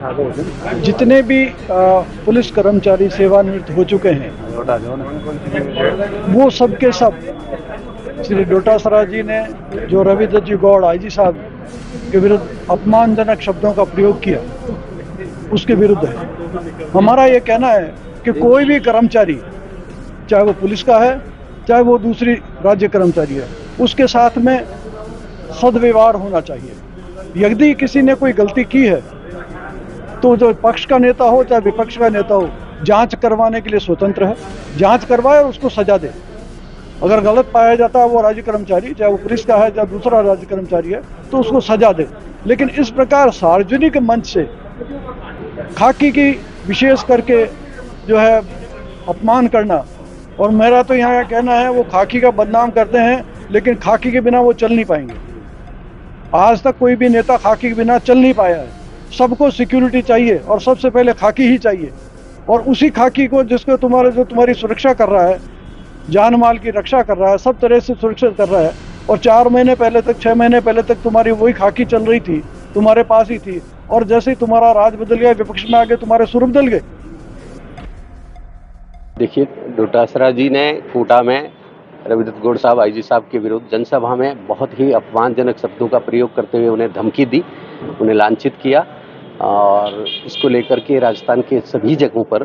जितने भी पुलिस कर्मचारी सेवानिवृत्त हो चुके हैं वो सब के सब श्री डोटासरा जी ने जो रविदत्त जी गौड़ आईजी साहब के विरुद्ध अपमानजनक शब्दों का प्रयोग किया उसके विरुद्ध है। हमारा ये कहना है कि कोई भी कर्मचारी चाहे वो पुलिस का है चाहे वो दूसरी राज्य कर्मचारी है उसके साथ में सदव्यवहार होना चाहिए। यदि किसी ने कोई गलती की है तो जो पक्ष का नेता हो चाहे विपक्ष का नेता हो जांच करवाने के लिए स्वतंत्र है, जांच करवाए और उसको सजा दे। अगर गलत पाया जाता है वो राज्य कर्मचारी चाहे वो पुलिस का है चाहे दूसरा राज्य कर्मचारी है तो उसको सजा दे। लेकिन इस प्रकार सार्वजनिक मंच से खाकी की विशेष करके जो है अपमान करना, और मेरा तो यहाँ कहना है वो खाकी का बदनाम करते हैं लेकिन खाकी के बिना वो चल नहीं पाएंगे। आज तक कोई भी नेता खाकी के बिना चल नहीं पाया है। सबको सिक्योरिटी चाहिए और सबसे पहले खाकी ही चाहिए, और उसी खाकी को जिसको तुम्हारी सुरक्षा कर रहा है, जान माल की रक्षा कर रहा है, सब तरह से सुरक्षित कर रहा है। और 4 महीने पहले तक 6 महीने पहले तक तुम्हारी वही खाकी चल रही थी, तुम्हारे पास ही थी, और जैसे ही तुम्हारा राज बदल गया विपक्ष में आगे तुम्हारे सुर बदल गए। देखिए, डोटासरा जी ने कोटा में रविदत्त गौड़ साहब आईजी साहब के विरुद्ध जनसभा में बहुत ही अपमानजनक शब्दों का प्रयोग करते हुए उन्हें धमकी दी, उन्हें लांछित किया। और इसको लेकर के राजस्थान के सभी जगहों पर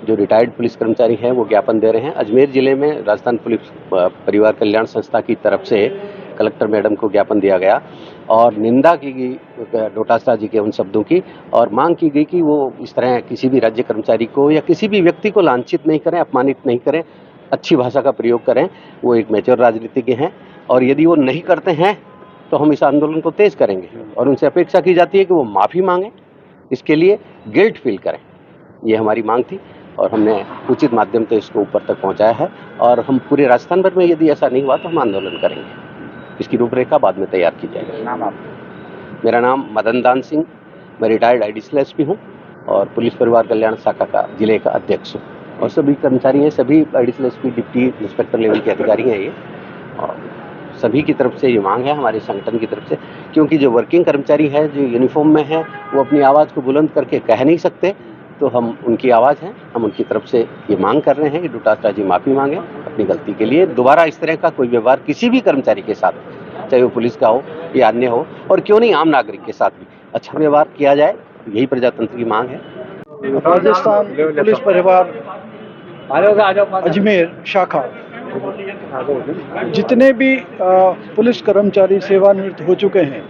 जो रिटायर्ड पुलिस कर्मचारी हैं वो ज्ञापन दे रहे हैं। अजमेर जिले में राजस्थान पुलिस परिवार कल्याण संस्था की तरफ से कलेक्टर मैडम को ज्ञापन दिया गया और निंदा की गई डोटासरा जी के उन शब्दों की, और मांग की गई कि वो इस तरह किसी भी राज्य कर्मचारी को या किसी भी व्यक्ति को लांछित नहीं करें, अपमानित नहीं करें, अच्छी भाषा का प्रयोग करें। वो एक मैच्योर राजनीतिज्ञ हैं और यदि वो नहीं करते हैं तो हम इस आंदोलन को तेज करेंगे और उनसे अपेक्षा की जाती है कि वो माफ़ी मांगें, इसके लिए गिल्ट फील करें। ये हमारी मांग थी और हमने उचित माध्यम से इसको ऊपर तक पहुंचाया है, और हम पूरे राजस्थान भर में यदि ऐसा नहीं हुआ तो हम आंदोलन करेंगे। इसकी रूपरेखा बाद में तैयार की जाएगी। नाम आप? मेरा नाम मदन दान सिंह, मैं रिटायर्ड एडिशनल एसपी हूँ और पुलिस परिवार कल्याण शाखा का जिले का अध्यक्ष हूँ। और सभी कर्मचारी हैं, सभी additional SP deputy inspector level के अधिकारी हैं ये, और सभी की तरफ से ये मांग है हमारे संगठन की तरफ से, क्योंकि जो वर्किंग कर्मचारी है जो यूनिफॉर्म में है वो अपनी आवाज़ को बुलंद करके कह नहीं सकते, तो हम उनकी आवाज़ हैं, हम उनकी तरफ से ये मांग कर रहे हैं कि डोटासरा जी माफ़ी मांगें अपनी गलती के लिए। दोबारा इस तरह का कोई व्यवहार किसी भी कर्मचारी के साथ, चाहे वो पुलिस का हो या अन्य हो, और क्यों नहीं आम नागरिक के साथ भी अच्छा व्यवहार किया जाए, यही प्रजातंत्र की मांग है। राजस्थान पुलिस परिवार अजमेर शाखा जितने भी पुलिस कर्मचारी सेवानिवृत्त हो चुके हैं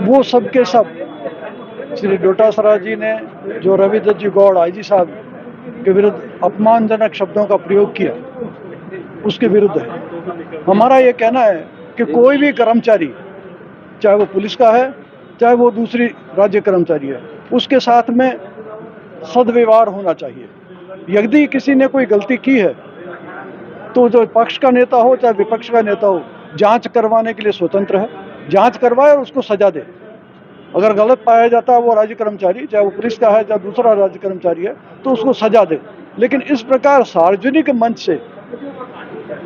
वो सब के सब श्री डोटासरा जी ने जो रविदत्त जी गौड़ आईजी साहब के विरुद्ध अपमानजनक शब्दों का प्रयोग किया उसके विरुद्ध है। हमारा ये कहना है कि कोई भी कर्मचारी चाहे वो पुलिस का है चाहे वो दूसरी राज्य कर्मचारी है उसके साथ में सदव्यवहार होना चाहिए। यदि किसी ने कोई गलती की है तो जो पक्ष का नेता हो चाहे विपक्ष का नेता हो जांच करवाने के लिए स्वतंत्र है, जांच करवाए और उसको सजा दे। अगर गलत पाया जाता है वो राज्य कर्मचारी चाहे वो पुलिस का है चाहे दूसरा राज्य कर्मचारी है तो उसको सजा दे। लेकिन इस प्रकार सार्वजनिक मंच से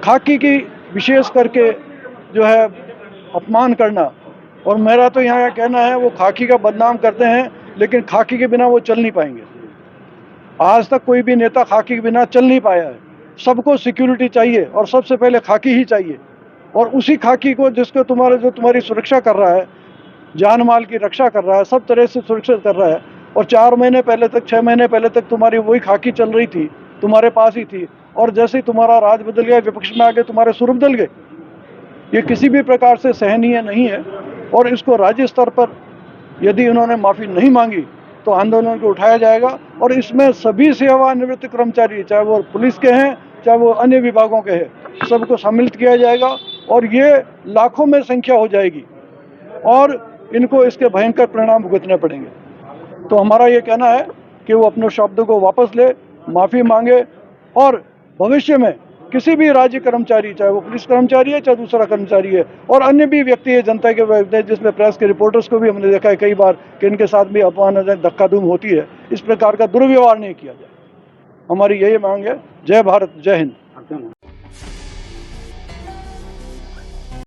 खाकी की विशेष करके जो है अपमान करना, और मेरा तो यहाँ कहना है वो खाकी का बदनाम करते हैं लेकिन खाकी के बिना वो चल नहीं पाएंगे। आज तक कोई भी नेता खाकी के बिना चल नहीं पाया है। सबको सिक्योरिटी चाहिए और सबसे पहले खाकी ही चाहिए, और उसी खाकी को जिसको तुम्हारी सुरक्षा कर रहा है, जान माल की रक्षा कर रहा है, सब तरह से सुरक्षित कर रहा है। और 4 महीने पहले तक 6 महीने पहले तक तुम्हारी वही खाकी चल रही थी, तुम्हारे पास ही थी, और जैसे ही तुम्हारा राज बदल गया विपक्ष में आगे तुम्हारे सुर बदल गए। ये किसी भी प्रकार से सहनीय नहीं है, और इसको राज्य स्तर पर यदि उन्होंने माफ़ी नहीं मांगी तो आंदोलन को उठाया जाएगा। और इसमें सभी सेवानिवृत्त कर्मचारी चाहे वो पुलिस के हैं चाहे वो अन्य विभागों के हैं सबको सम्मिलित किया जाएगा, और ये लाखों में संख्या हो जाएगी और इनको इसके भयंकर परिणाम भुगतने पड़ेंगे। तो हमारा ये कहना है कि वो अपने शब्द को वापस ले, माफ़ी मांगे, और भविष्य में किसी भी राज्य कर्मचारी चाहे वो पुलिस कर्मचारी है चाहे दूसरा कर्मचारी है और अन्य भी व्यक्ति है जनता के, जिसमें प्रेस के रिपोर्टर्स को भी हमने देखा है कई बार कि इनके साथ भी अपमानजनक धक्का-धूम होती है, इस प्रकार का दुर्व्यवहार नहीं किया जाए। हमारी यही मांग है। जय भारत, जय हिंद।